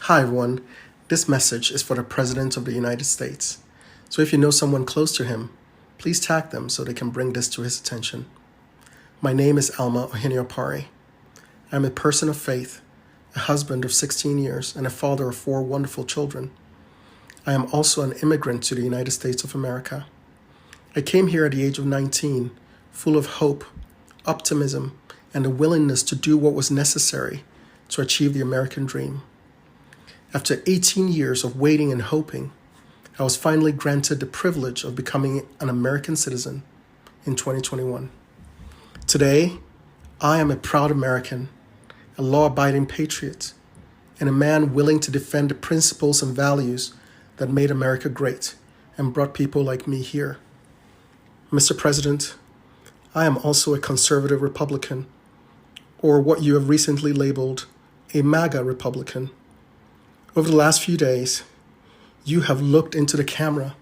Hi everyone, this message is for the President of the United States. So if you know someone close to him, please tag them so they can bring this to his attention. My name is Alma Ohiniopare. I'm a person of faith, a husband of 16 years, and a father of 4 wonderful children. I am also an immigrant to the United States of America. I came here at the age of 19, full of hope, optimism, and a willingness to do what was necessary to achieve the American dream. After 18 years of waiting and hoping, I was finally granted the privilege of becoming an American citizen in 2021. Today, I am a proud American, a law-abiding patriot, and a man willing to defend the principles and values that made America great and brought people like me here. Mr. President, I am also a conservative Republican, or what you have recently labeled a MAGA Republican. Over the last few days, you have looked into the camera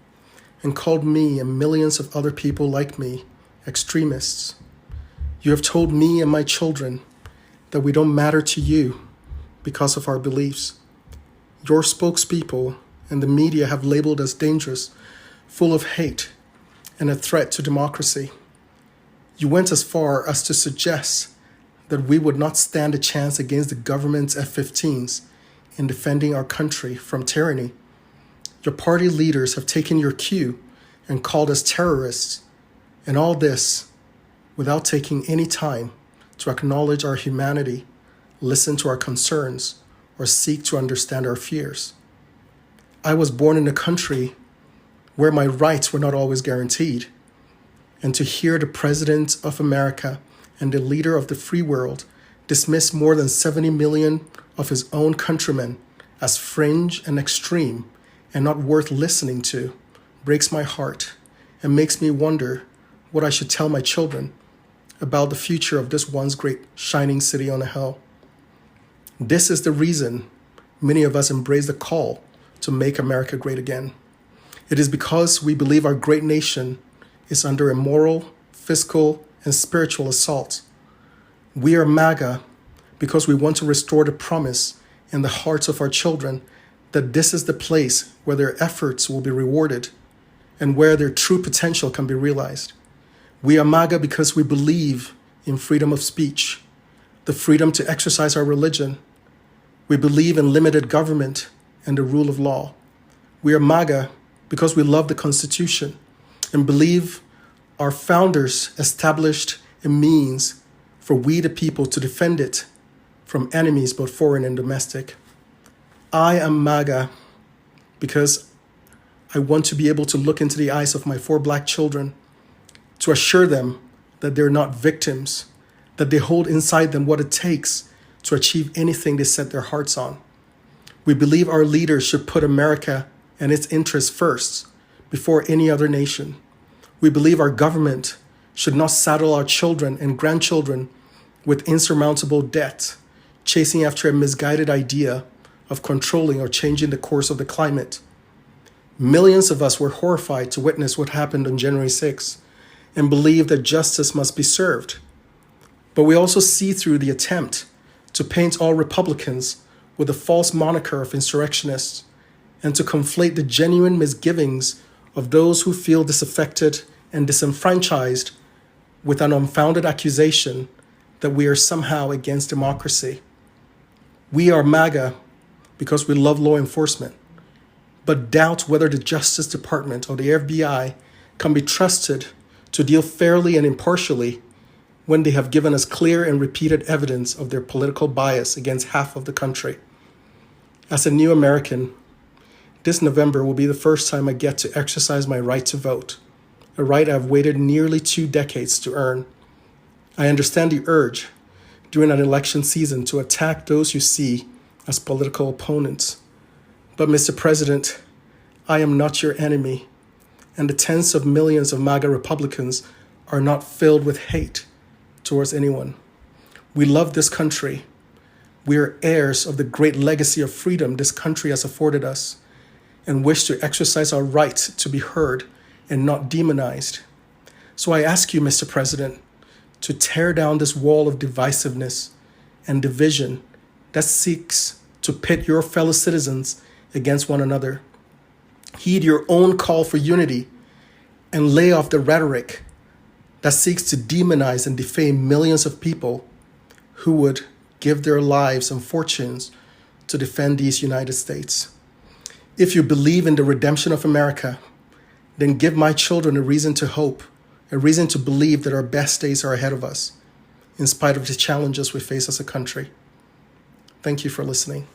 and called me and millions of other people like me extremists. You have told me and my children that we don't matter to you because of our beliefs. Your spokespeople and the media have labeled us dangerous, full of hate, and a threat to democracy. You went as far as to suggest that we would not stand a chance against the government's F-15s in defending our country from tyranny. Your party leaders have taken your cue and called us terrorists, and all this without taking any time to acknowledge our humanity, listen to our concerns, or seek to understand our fears. I was born in a country where my rights were not always guaranteed, and to hear the President of America and the leader of the free world dismiss more than 70 million of his own countrymen as fringe and extreme and not worth listening to breaks my heart and makes me wonder what I should tell my children about the future of this once great shining city on a hill. This is the reason many of us embrace the call to make America great again. It is because we believe our great nation is under a moral, fiscal, and spiritual assault. We are MAGA because we want to restore the promise in the hearts of our children that this is the place where their efforts will be rewarded and where their true potential can be realized. We are MAGA because we believe in freedom of speech, the freedom to exercise our religion. We believe in limited government and the rule of law. We are MAGA because we love the Constitution and believe our founders established a means for we the people to defend it from enemies both foreign and domestic. I am MAGA because I want to be able to look into the eyes of my 4 Black children to assure them that they're not victims, that they hold inside them what it takes to achieve anything they set their hearts on. We believe our leaders should put America and its interests first before any other nation. We believe our government should not saddle our children and grandchildren with insurmountable debt, chasing after a misguided idea of controlling or changing the course of the climate. Millions of us were horrified to witness what happened on January 6th and believe that justice must be served. But we also see through the attempt to paint all Republicans with the false moniker of insurrectionists and to conflate the genuine misgivings of those who feel disaffected and disenfranchised with an unfounded accusation that we are somehow against democracy. We are MAGA because we love law enforcement, but doubt whether the Justice Department or the FBI can be trusted to deal fairly and impartially when they have given us clear and repeated evidence of their political bias against half of the country. As a new American, this November will be the first time I get to exercise my right to vote, a right I've waited nearly 2 decades to earn. I understand the urge during an election season to attack those you see as political opponents. But Mr. President, I am not your enemy, and the tens of millions of MAGA Republicans are not filled with hate towards anyone. We love this country. We are heirs of the great legacy of freedom this country has afforded us and wish to exercise our right to be heard and not demonized. So I ask you, Mr. President, to tear down this wall of divisiveness and division that seeks to pit your fellow citizens against one another. Heed your own call for unity and lay off the rhetoric that seeks to demonize and defame millions of people who would give their lives and fortunes to defend these United States. If you believe in the redemption of America, then give my children a reason to hope, a reason to believe that our best days are ahead of us, in spite of the challenges we face as a country. Thank you for listening.